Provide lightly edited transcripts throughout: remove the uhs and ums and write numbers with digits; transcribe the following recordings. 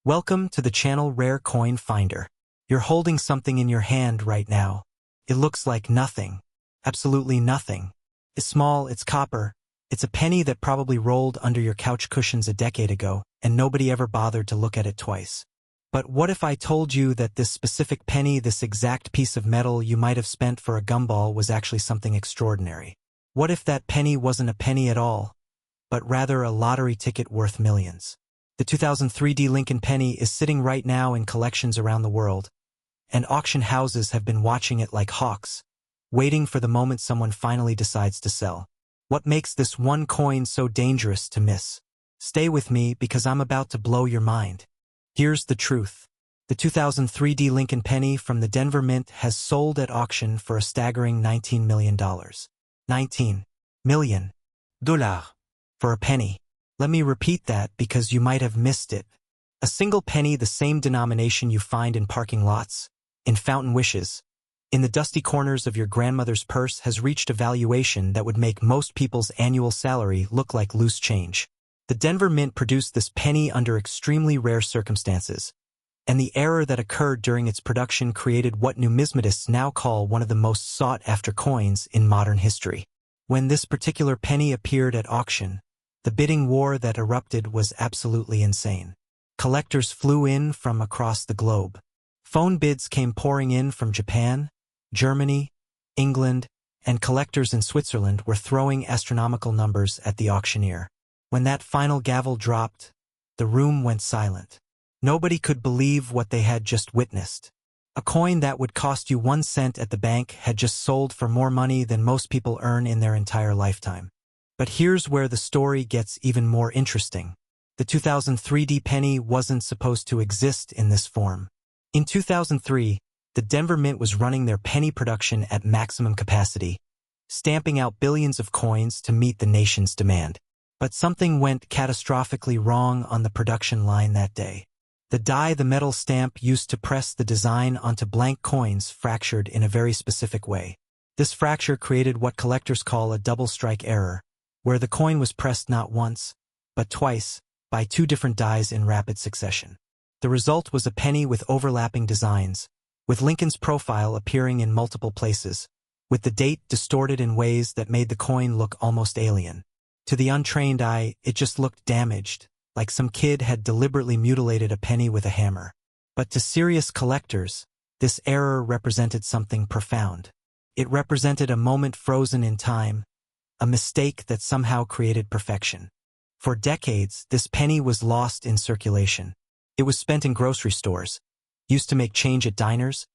Welcome to the channel Rare Coin Finder. You're holding something in your hand right now. It looks like nothing. Absolutely nothing. It's small, it's copper. It's a penny that probably rolled under your couch cushions a decade ago, and nobody ever bothered to look at it twice. But what if I told you that this specific penny, this exact piece of metal you might have spent for a gumball, was actually something extraordinary? What if that penny wasn't a penny at all, but rather a lottery ticket worth millions? The 2003 Lincoln penny is sitting right now in collections around the world, and auction houses have been watching it like hawks, waiting for the moment someone finally decides to sell. What makes this one coin so dangerous to miss? Stay with me because I'm about to blow your mind. Here's the truth. The 2003 Lincoln penny from the Denver Mint has sold at auction for a staggering $19 million. $19 million for a penny. Let me repeat that because you might have missed it. A single penny, the same denomination you find in parking lots, in fountain wishes, in the dusty corners of your grandmother's purse, has reached a valuation that would make most people's annual salary look like loose change. The Denver Mint produced this penny under extremely rare circumstances, and the error that occurred during its production created what numismatists now call one of the most sought-after coins in modern history. When this particular penny appeared at auction, the bidding war that erupted was absolutely insane. Collectors flew in from across the globe. Phone bids came pouring in from Japan, Germany, England, and collectors in Switzerland were throwing astronomical numbers at the auctioneer. When that final gavel dropped, the room went silent. Nobody could believe what they had just witnessed. A coin that would cost you 1 cent at the bank had just sold for more money than most people earn in their entire lifetime. But here's where the story gets even more interesting. The 2003 penny wasn't supposed to exist in this form. In 2003, the Denver Mint was running their penny production at maximum capacity, stamping out billions of coins to meet the nation's demand. But something went catastrophically wrong on the production line that day. The die the metal stamp used to press the design onto blank coins fractured in a very specific way. This fracture created what collectors call a double strike error, where the coin was pressed not once, but twice, by two different dies in rapid succession. The result was a penny with overlapping designs, with Lincoln's profile appearing in multiple places, with the date distorted in ways that made the coin look almost alien. To the untrained eye, it just looked damaged, like some kid had deliberately mutilated a penny with a hammer. But to serious collectors, this error represented something profound. It represented a moment frozen in time, a mistake that somehow created perfection. For decades, this penny was lost in circulation. It was spent in grocery stores, used to make change at diners,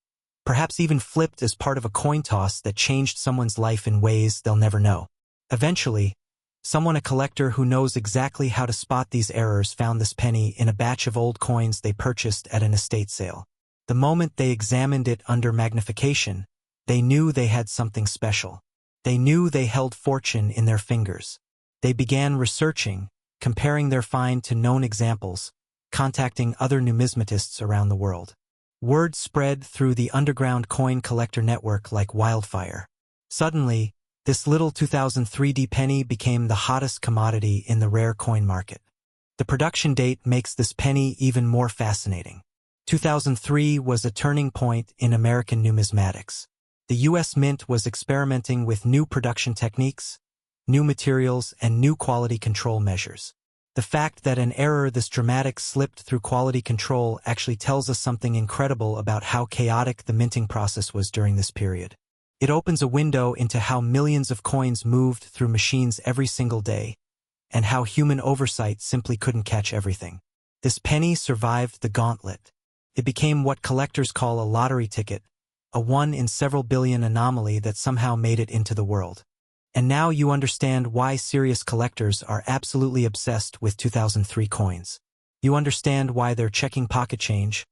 perhaps even flipped as part of a coin toss that changed someone's life in ways they'll never know. Eventually, a collector who knows exactly how to spot these errors, found this penny in a batch of old coins they purchased at an estate sale. The moment they examined it under magnification, they knew they had something special. They knew they held fortune in their fingers. They began researching, comparing their find to known examples, contacting other numismatists around the world. Word spread through the underground coin collector network like wildfire. Suddenly, this little 2003 penny became the hottest commodity in the rare coin market. The production date makes this penny even more fascinating. 2003 was a turning point in American numismatics. The U.S. Mint was experimenting with new production techniques, new materials, and new quality control measures. The fact that an error this dramatic slipped through quality control actually tells us something incredible about how chaotic the minting process was during this period. It opens a window into how millions of coins moved through machines every single day, and how human oversight simply couldn't catch everything. This penny survived the gauntlet. It became what collectors call a lottery ticket, a one in several billion anomaly that somehow made it into the world. And now you understand why serious collectors are absolutely obsessed with 2003 coins. You understand why they're checking pocket change,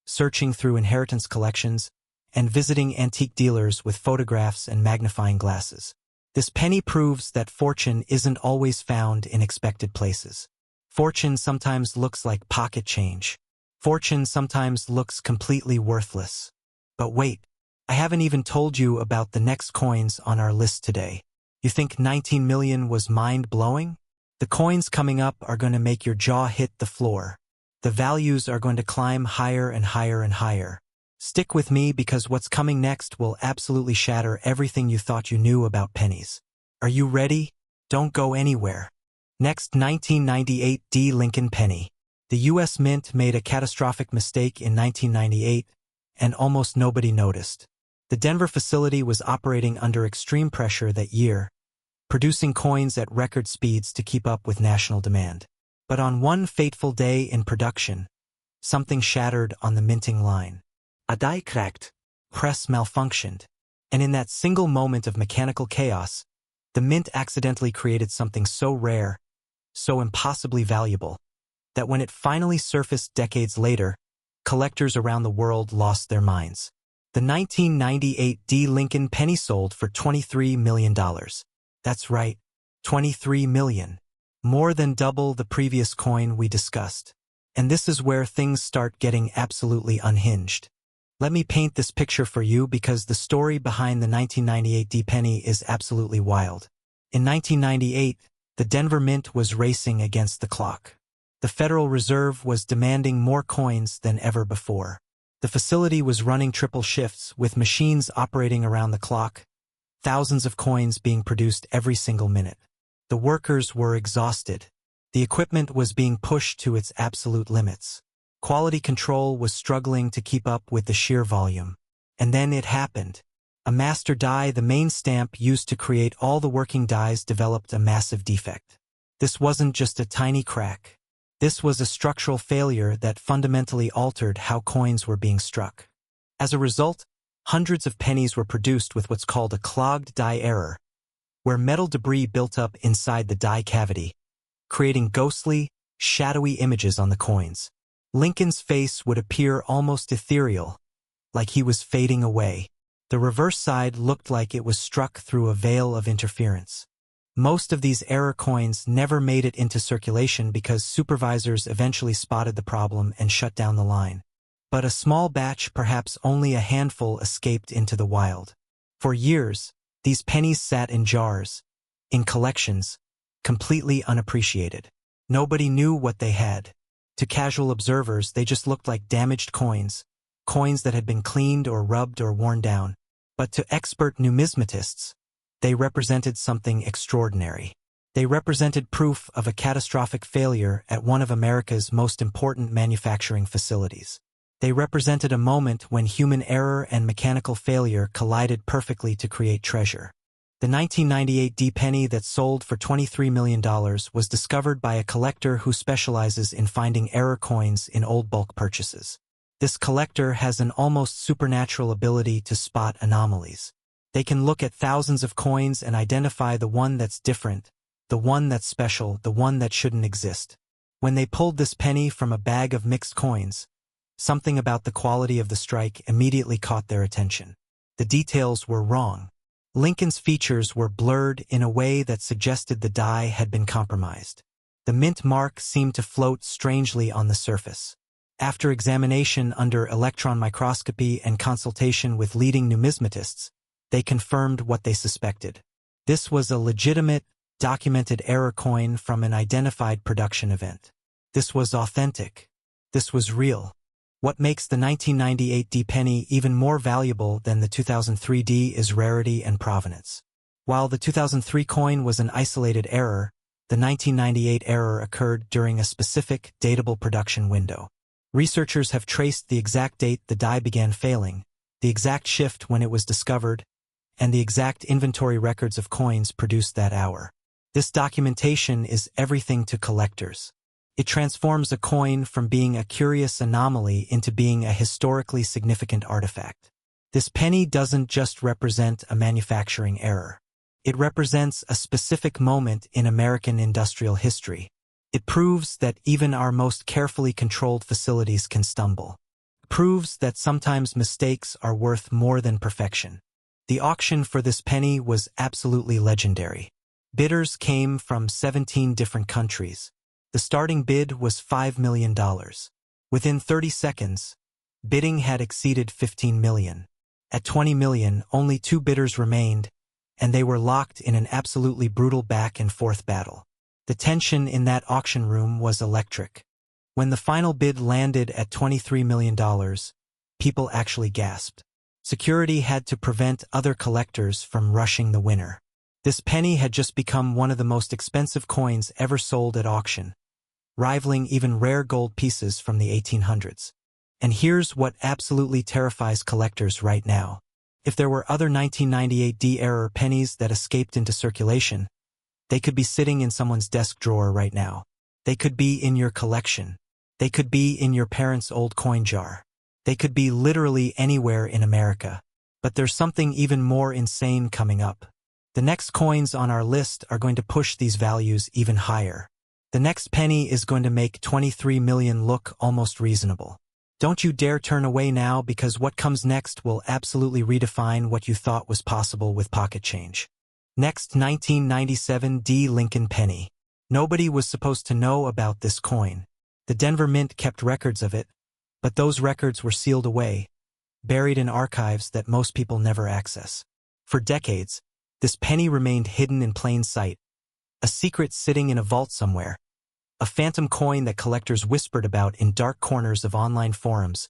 searching through inheritance collections, and visiting antique dealers with photographs and magnifying glasses. This penny proves that fortune isn't always found in expected places. Fortune sometimes looks like pocket change. Fortune sometimes looks completely worthless. But wait, I haven't even told you about the next coins on our list today. You think 19 million was mind-blowing? The coins coming up are going to make your jaw hit the floor. The values are going to climb higher and higher and higher. Stick with me because what's coming next will absolutely shatter everything you thought you knew about pennies. Are you ready? Don't go anywhere. Next, 1998 D. Lincoln Penny. The U.S. Mint made a catastrophic mistake in 1998, and almost nobody noticed. The Denver facility was operating under extreme pressure that year, producing coins at record speeds to keep up with national demand. But on one fateful day in production, something shattered on the minting line. A die cracked, press malfunctioned, and in that single moment of mechanical chaos, the mint accidentally created something so rare, so impossibly valuable, that when it finally surfaced decades later, collectors around the world lost their minds. The 1998 D. Lincoln Penny sold for $23 million. That's right, $23 million. More than double the previous coin we discussed. And this is where things start getting absolutely unhinged. Let me paint this picture for you because the story behind the 1998 D. Penny is absolutely wild. In 1998, the Denver Mint was racing against the clock. The Federal Reserve was demanding more coins than ever before. The facility was running triple shifts with machines operating around the clock, thousands of coins being produced every single minute. The workers were exhausted. The equipment was being pushed to its absolute limits. Quality control was struggling to keep up with the sheer volume. And then it happened. A master die, the main stamp used to create all the working dies, developed a massive defect. This wasn't just a tiny crack. This was a structural failure that fundamentally altered how coins were being struck. As a result, hundreds of pennies were produced with what's called a clogged die error, where metal debris built up inside the die cavity, creating ghostly, shadowy images on the coins. Lincoln's face would appear almost ethereal, like he was fading away. The reverse side looked like it was struck through a veil of interference. Most of these error coins never made it into circulation because supervisors eventually spotted the problem and shut down the line. But a small batch, perhaps only a handful, escaped into the wild. For years, these pennies sat in jars, in collections, completely unappreciated. Nobody knew what they had. To casual observers, they just looked like damaged coins that had been cleaned or rubbed or worn down. But to expert numismatists, they represented something extraordinary. They represented proof of a catastrophic failure at one of America's most important manufacturing facilities. They represented a moment when human error and mechanical failure collided perfectly to create treasure. The 1998 D. Penny that sold for $23 million was discovered by a collector who specializes in finding error coins in old bulk purchases. This collector has an almost supernatural ability to spot anomalies. They can look at thousands of coins and identify the one that's different, the one that's special, the one that shouldn't exist. When they pulled this penny from a bag of mixed coins, something about the quality of the strike immediately caught their attention. The details were wrong. Lincoln's features were blurred in a way that suggested the die had been compromised. The mint mark seemed to float strangely on the surface. After examination under electron microscopy and consultation with leading numismatists, they confirmed what they suspected. This was a legitimate, documented error coin from an identified production event. This was authentic. This was real. What makes the 1998 D. Penny even more valuable than the 2003 D is rarity and provenance. While the 2003 coin was an isolated error, the 1998 error occurred during a specific, datable production window. Researchers have traced the exact date the die began failing, the exact shift when it was discovered, and the exact inventory records of coins produced that hour. This documentation is everything to collectors. It transforms a coin from being a curious anomaly into being a historically significant artifact. This penny doesn't just represent a manufacturing error. It represents a specific moment in American industrial history. It proves that even our most carefully controlled facilities can stumble. It proves that sometimes mistakes are worth more than perfection. The auction for this penny was absolutely legendary. Bidders came from 17 different countries. The starting bid was $5 million. Within 30 seconds, bidding had exceeded $15 million. At $20 million, only 2 bidders remained, and they were locked in an absolutely brutal back-and-forth battle. The tension in that auction room was electric. When the final bid landed at $23 million, people actually gasped. Security had to prevent other collectors from rushing the winner. This penny had just become one of the most expensive coins ever sold at auction, rivaling even rare gold pieces from the 1800s. And here's what absolutely terrifies collectors right now. If there were other 1998 D-era pennies that escaped into circulation, they could be sitting in someone's desk drawer right now. They could be in your collection. They could be in your parents' old coin jar. They could be literally anywhere in America. But there's something even more insane coming up. The next coins on our list are going to push these values even higher. The next penny is going to make 23 million look almost reasonable. Don't you dare turn away now, because what comes next will absolutely redefine what you thought was possible with pocket change. Next, 1997 D. Lincoln penny. Nobody was supposed to know about this coin. The Denver Mint kept records of it, but those records were sealed away, buried in archives that most people never access. For decades, this penny remained hidden in plain sight, a secret sitting in a vault somewhere, a phantom coin that collectors whispered about in dark corners of online forums,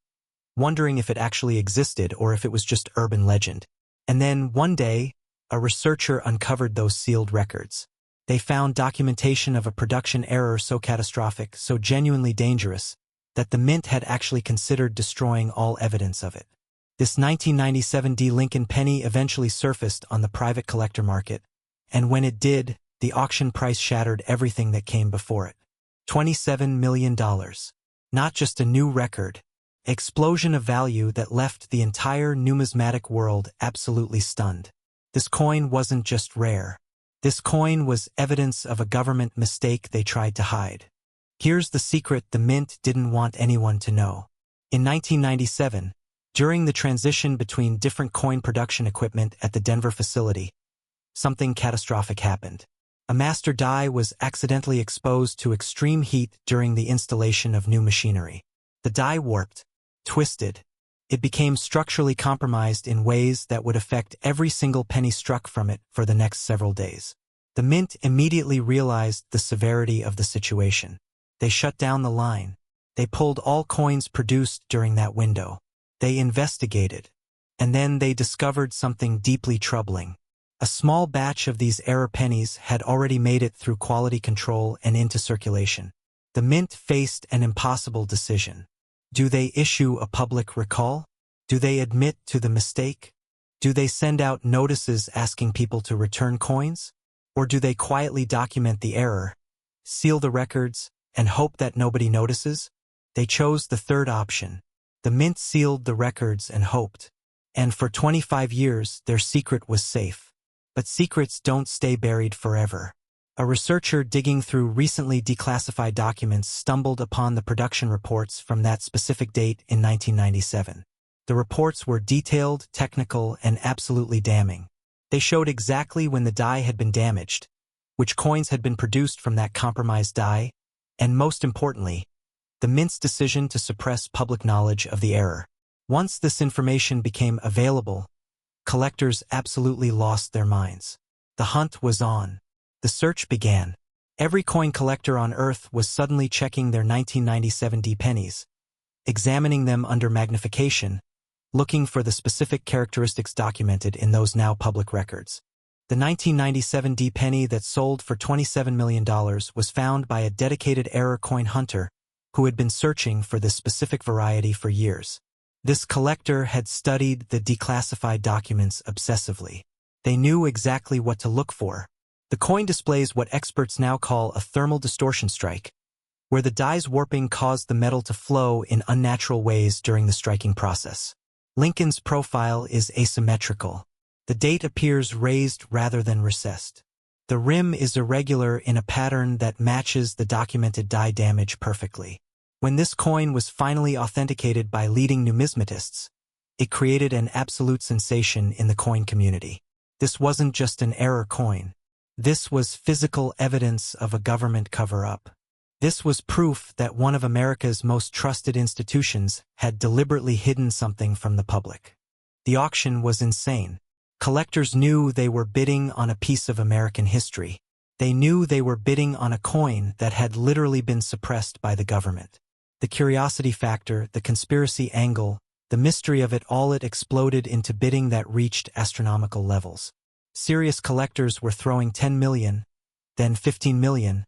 wondering if it actually existed or if it was just urban legend. And then, one day, a researcher uncovered those sealed records. They found documentation of a production error so catastrophic, so genuinely dangerous, that the Mint had actually considered destroying all evidence of it. This 1997 D. Lincoln penny eventually surfaced on the private collector market, and when it did, the auction price shattered everything that came before it. $27 million. Not just a new record, an explosion of value that left the entire numismatic world absolutely stunned. This coin wasn't just rare. This coin was evidence of a government mistake they tried to hide. Here's the secret the Mint didn't want anyone to know. In 1997, during the transition between different coin production equipment at the Denver facility, something catastrophic happened. A master die was accidentally exposed to extreme heat during the installation of new machinery. The die warped, twisted. It became structurally compromised in ways that would affect every single penny struck from it for the next several days. The Mint immediately realized the severity of the situation. They shut down the line. They pulled all coins produced during that window. They investigated. And then they discovered something deeply troubling. A small batch of these error pennies had already made it through quality control and into circulation. The Mint faced an impossible decision. Do they issue a public recall? Do they admit to the mistake? Do they send out notices asking people to return coins? Or do they quietly document the error, seal the records, and hope that nobody notices? They chose the third option. The Mint sealed the records and hoped. And for 25 years, their secret was safe. But secrets don't stay buried forever. A researcher digging through recently declassified documents stumbled upon the production reports from that specific date in 1997. The reports were detailed, technical, and absolutely damning. They showed exactly when the die had been damaged, which coins had been produced from that compromised die, and most importantly, the Mint's decision to suppress public knowledge of the error. Once this information became available, collectors absolutely lost their minds. The hunt was on. The search began. Every coin collector on Earth was suddenly checking their 1997 D pennies, examining them under magnification, looking for the specific characteristics documented in those now public records. The 1997 D penny that sold for $27 million was found by a dedicated error coin hunter who had been searching for this specific variety for years. This collector had studied the declassified documents obsessively. They knew exactly what to look for. The coin displays what experts now call a thermal distortion strike, where the die's warping caused the metal to flow in unnatural ways during the striking process. Lincoln's profile is asymmetrical. The date appears raised rather than recessed. The rim is irregular in a pattern that matches the documented die damage perfectly. When this coin was finally authenticated by leading numismatists, it created an absolute sensation in the coin community. This wasn't just an error coin. This was physical evidence of a government cover-up. This was proof that one of America's most trusted institutions had deliberately hidden something from the public. The auction was insane. Collectors knew they were bidding on a piece of American history. They knew they were bidding on a coin that had literally been suppressed by the government. The curiosity factor, the conspiracy angle, the mystery of it all, it exploded into bidding that reached astronomical levels. Serious collectors were throwing 10 million, then 15 million,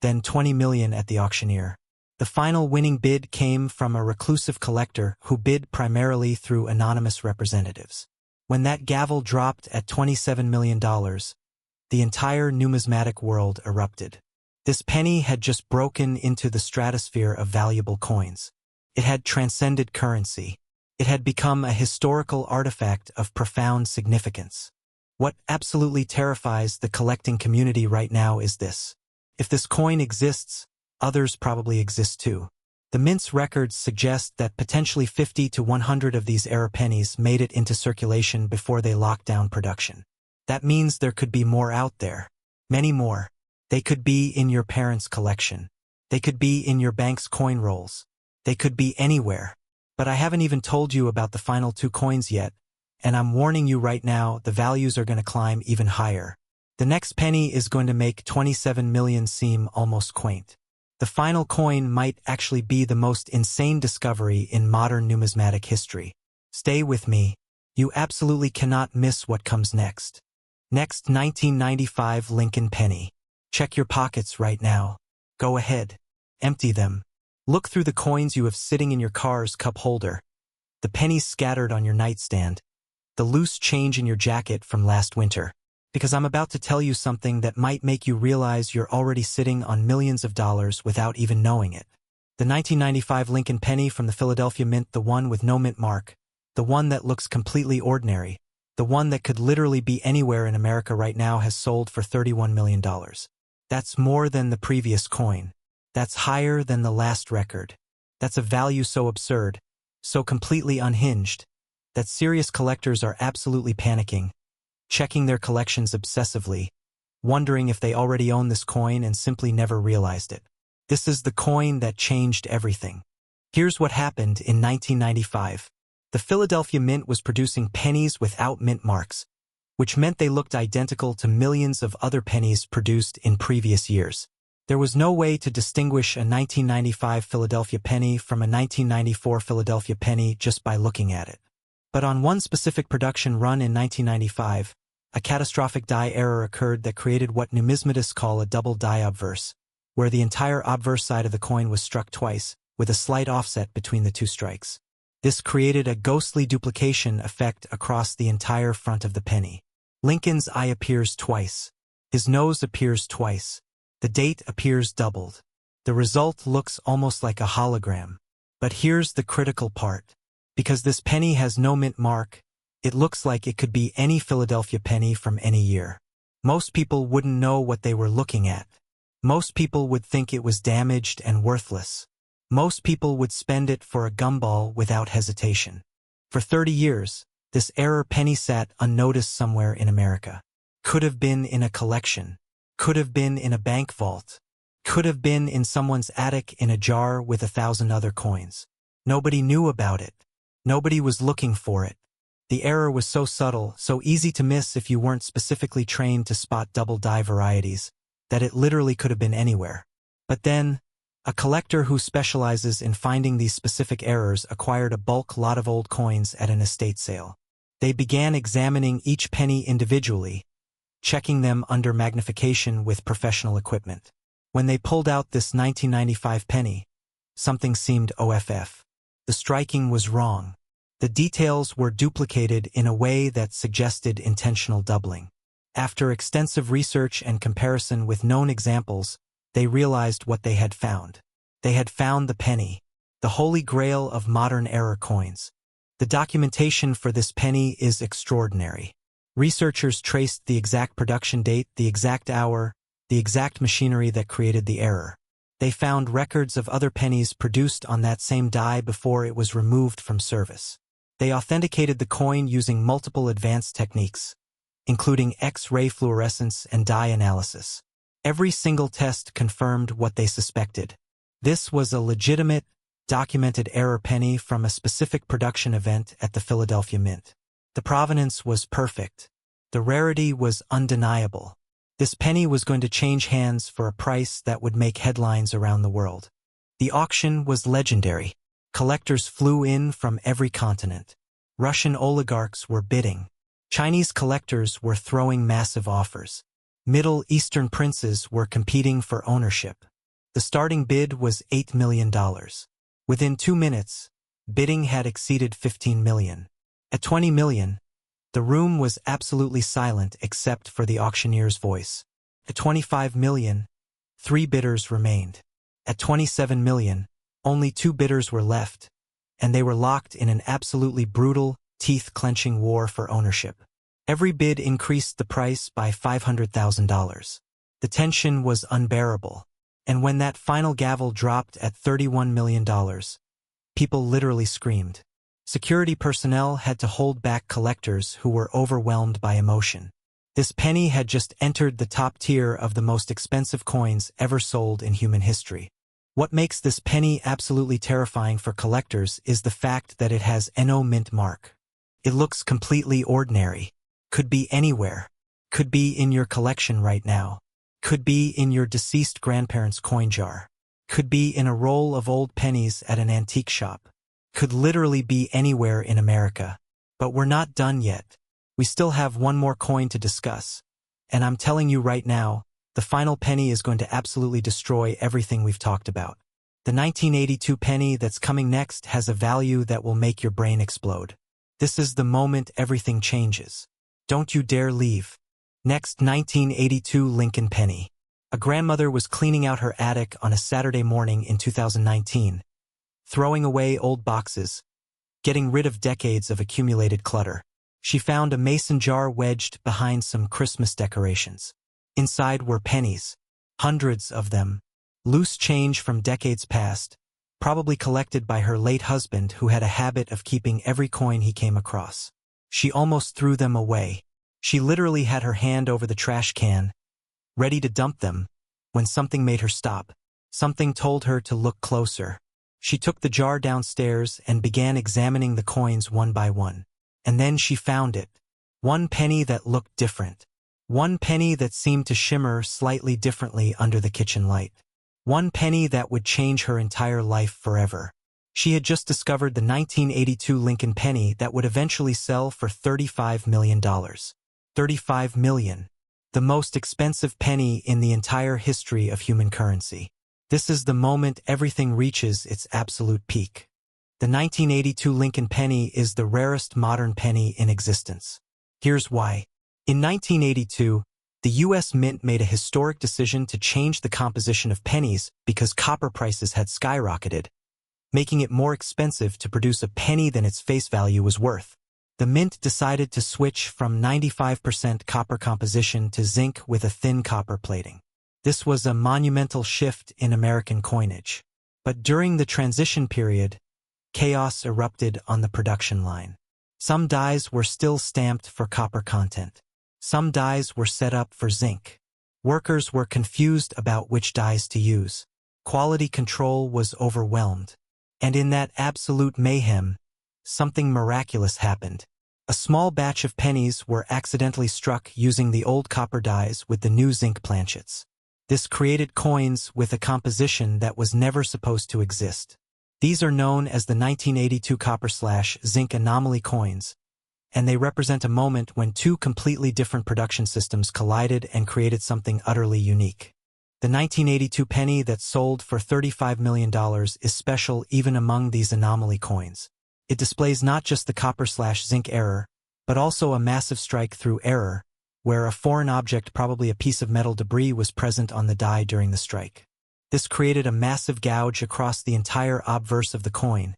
then 20 million at the auctioneer. The final winning bid came from a reclusive collector who bid primarily through anonymous representatives. When that gavel dropped at $27 million, the entire numismatic world erupted. This penny had just broken into the stratosphere of valuable coins. It had transcended currency. It had become a historical artifact of profound significance. What absolutely terrifies the collecting community right now is this. If this coin exists, others probably exist too. The mint's records suggest that potentially 50 to 100 of these error pennies made it into circulation before they locked down production. That means there could be more out there. Many more. They could be in your parents' collection. They could be in your bank's coin rolls. They could be anywhere. But I haven't even told you about the final 2 coins yet, and I'm warning you right now, the values are going to climb even higher. The next penny is going to make 27 million seem almost quaint. The final coin might actually be the most insane discovery in modern numismatic history. Stay with me. You absolutely cannot miss what comes next. Next, 1995 Lincoln penny. Check your pockets right now. Go ahead. Empty them. Look through the coins you have sitting in your car's cup holder, the pennies scattered on your nightstand, the loose change in your jacket from last winter. Because I'm about to tell you something that might make you realize you're already sitting on millions of dollars without even knowing it. The 1995 Lincoln penny from the Philadelphia Mint, the one with no mint mark, the one that looks completely ordinary, the one that could literally be anywhere in America right now, has sold for $31 million. That's more than the previous coin. That's higher than the last record. That's a value so absurd, so completely unhinged, that serious collectors are absolutely panicking, checking their collections obsessively, wondering if they already own this coin and simply never realized it. This is the coin that changed everything. Here's what happened in 1995. The Philadelphia Mint was producing pennies without mint marks, which meant they looked identical to millions of other pennies produced in previous years. There was no way to distinguish a 1995 Philadelphia penny from a 1994 Philadelphia penny just by looking at it. But on one specific production run in 1995, a catastrophic die error occurred that created what numismatists call a double die obverse, where the entire obverse side of the coin was struck twice, with a slight offset between the 2 strikes. This created a ghostly duplication effect across the entire front of the penny. Lincoln's eye appears twice. His nose appears twice. The date appears doubled. The result looks almost like a hologram. But here's the critical part. Because this penny has no mint mark, it looks like it could be any Philadelphia penny from any year. Most people wouldn't know what they were looking at. Most people would think it was damaged and worthless. Most people would spend it for a gumball without hesitation. For 30 years, this error penny sat unnoticed somewhere in America. Could have been in a collection. Could have been in a bank vault. Could have been in someone's attic in a jar with 1,000 other coins. Nobody knew about it. Nobody was looking for it. The error was so subtle, so easy to miss if you weren't specifically trained to spot double die varieties, that it literally could have been anywhere. But then, a collector who specializes in finding these specific errors acquired a bulk lot of old coins at an estate sale. They began examining each penny individually, checking them under magnification with professional equipment. When they pulled out this 1995 penny, something seemed off. The striking was wrong. The details were duplicated in a way that suggested intentional doubling. After extensive research and comparison with known examples, they realized what they had found. They had found the penny, the holy grail of modern error coins. The documentation for this penny is extraordinary. Researchers traced the exact production date, the exact hour, the exact machinery that created the error. They found records of other pennies produced on that same die before it was removed from service. They authenticated the coin using multiple advanced techniques, including X-ray fluorescence and dye analysis. Every single test confirmed what they suspected. This was a legitimate, documented error penny from a specific production event at the Philadelphia Mint. The provenance was perfect. The rarity was undeniable. This penny was going to change hands for a price that would make headlines around the world. The auction was legendary. Collectors flew in from every continent. Russian oligarchs were bidding. Chinese collectors were throwing massive offers. Middle Eastern princes were competing for ownership. The starting bid was $8 million. Within 2 minutes, bidding had exceeded $15 million. At $20 million, the room was absolutely silent except for the auctioneer's voice. At $25 million, 3 bidders remained. At $27 million, only 2 bidders were left, and they were locked in an absolutely brutal, teeth-clenching war for ownership. Every bid increased the price by $500,000. The tension was unbearable, and when that final gavel dropped at $31 million, people literally screamed. Security personnel had to hold back collectors who were overwhelmed by emotion. This penny had just entered the top tier of the most expensive coins ever sold in human history. What makes this penny absolutely terrifying for collectors is the fact that it has no mint mark. It looks completely ordinary. Could be anywhere. Could be in your collection right now. Could be in your deceased grandparents' coin jar. Could be in a roll of old pennies at an antique shop. Could literally be anywhere in America. But we're not done yet. We still have one more coin to discuss. And I'm telling you right now, the final penny is going to absolutely destroy everything we've talked about. The 1982 penny that's coming next has a value that will make your brain explode. This is the moment everything changes. Don't you dare leave. Next, 1982 Lincoln penny. A grandmother was cleaning out her attic on a Saturday morning in 2019, throwing away old boxes, getting rid of decades of accumulated clutter. She found a mason jar wedged behind some Christmas decorations. Inside were pennies, hundreds of them, loose change from decades past, probably collected by her late husband who had a habit of keeping every coin he came across. She almost threw them away. She literally had her hand over the trash can, ready to dump them, when something made her stop. Something told her to look closer. She took the jar downstairs and began examining the coins one by one. And then she found it. One penny that looked different. One penny that seemed to shimmer slightly differently under the kitchen light. One penny that would change her entire life forever. She had just discovered the 1982 Lincoln penny that would eventually sell for $35 million. $35 million. The most expensive penny in the entire history of human currency. This is the moment everything reaches its absolute peak. The 1982 Lincoln penny is the rarest modern penny in existence. Here's why. In 1982, the U.S. Mint made a historic decision to change the composition of pennies because copper prices had skyrocketed, making it more expensive to produce a penny than its face value was worth. The Mint decided to switch from 95% copper composition to zinc with a thin copper plating. This was a monumental shift in American coinage. But during the transition period, chaos erupted on the production line. Some dies were still stamped for copper content. Some dies were set up for zinc. Workers were confused about which dies to use. Quality control was overwhelmed. And in that absolute mayhem, something miraculous happened. A small batch of pennies were accidentally struck using the old copper dies with the new zinc planchets. This created coins with a composition that was never supposed to exist. These are known as the 1982 copper/zinc anomaly coins, and they represent a moment when 2 completely different production systems collided and created something utterly unique. The 1982 penny that sold for $35 million is special even among these anomaly coins. It displays not just the copper/zinc error, but also a massive strike-through error, where a foreign object, probably a piece of metal debris, was present on the die during the strike. This created a massive gouge across the entire obverse of the coin,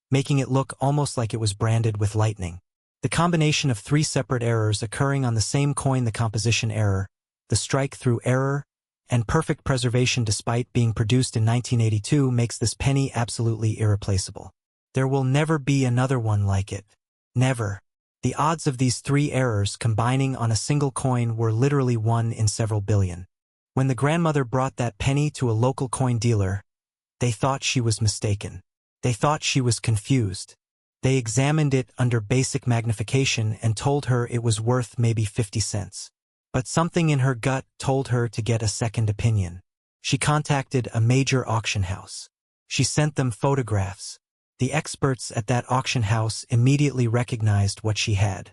making it look almost like it was branded with lightning. The combination of 3 separate errors occurring on the same coin, the composition error, the strike-through error, and perfect preservation despite being produced in 1982 makes this penny absolutely irreplaceable. There will never be another one like it. Never. The odds of these 3 errors combining on a single coin were literally 1 in several billion. When the grandmother brought that penny to a local coin dealer, they thought she was mistaken. They thought she was confused. They examined it under basic magnification and told her it was worth maybe 50 cents. But something in her gut told her to get a second opinion. She contacted a major auction house. She sent them photographs. The experts at that auction house immediately recognized what she had.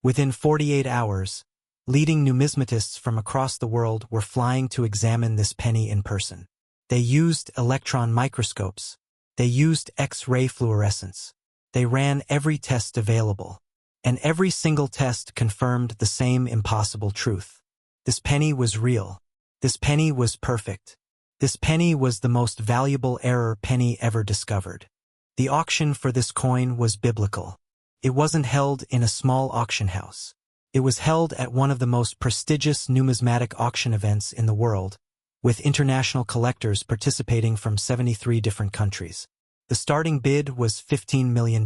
Within 48 hours, leading numismatists from across the world were flying to examine this penny in person. They used electron microscopes. They used X-ray fluorescence. They ran every test available. And every single test confirmed the same impossible truth. This penny was real. This penny was perfect. This penny was the most valuable error penny ever discovered. The auction for this coin was biblical. It wasn't held in a small auction house. It was held at one of the most prestigious numismatic auction events in the world, with international collectors participating from 73 different countries. The starting bid was $15 million.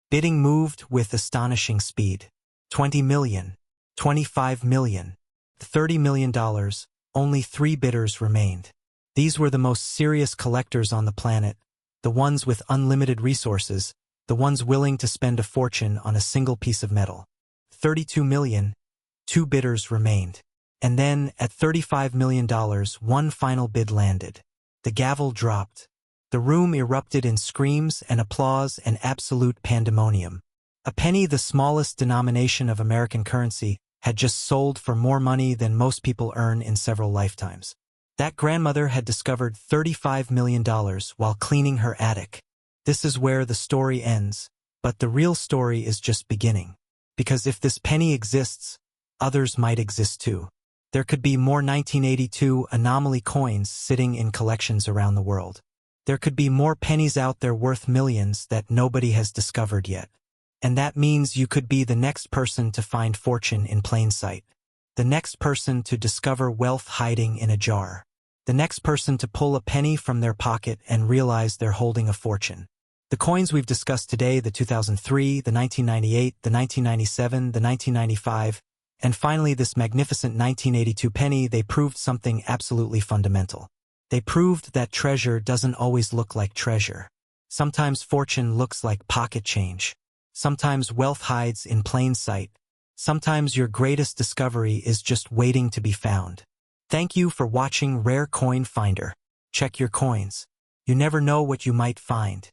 Bidding moved with astonishing speed. $20 million, $25 million, $30 million, only 3 bidders remained. These were the most serious collectors on the planet, the ones with unlimited resources, the ones willing to spend a fortune on a single piece of metal. $32 million, 2 bidders remained. And then, at $35 million, one final bid landed. The gavel dropped. The room erupted in screams and applause and absolute pandemonium. A penny, the smallest denomination of American currency, had just sold for more money than most people earn in several lifetimes. That grandmother had discovered $35 million while cleaning her attic. This is where the story ends, but the real story is just beginning. Because if this penny exists, others might exist too. There could be more 1982 anomaly coins sitting in collections around the world. There could be more pennies out there worth millions that nobody has discovered yet. And that means you could be the next person to find fortune in plain sight. The next person to discover wealth hiding in a jar. The next person to pull a penny from their pocket and realize they're holding a fortune. The coins we've discussed today, the 2003, the 1998, the 1997, the 1995, and finally this magnificent 1982 penny, they proved something absolutely fundamental. They proved that treasure doesn't always look like treasure. Sometimes fortune looks like pocket change. Sometimes wealth hides in plain sight. Sometimes your greatest discovery is just waiting to be found. Thank you for watching Rare Coin Finder. Check your coins. You never know what you might find.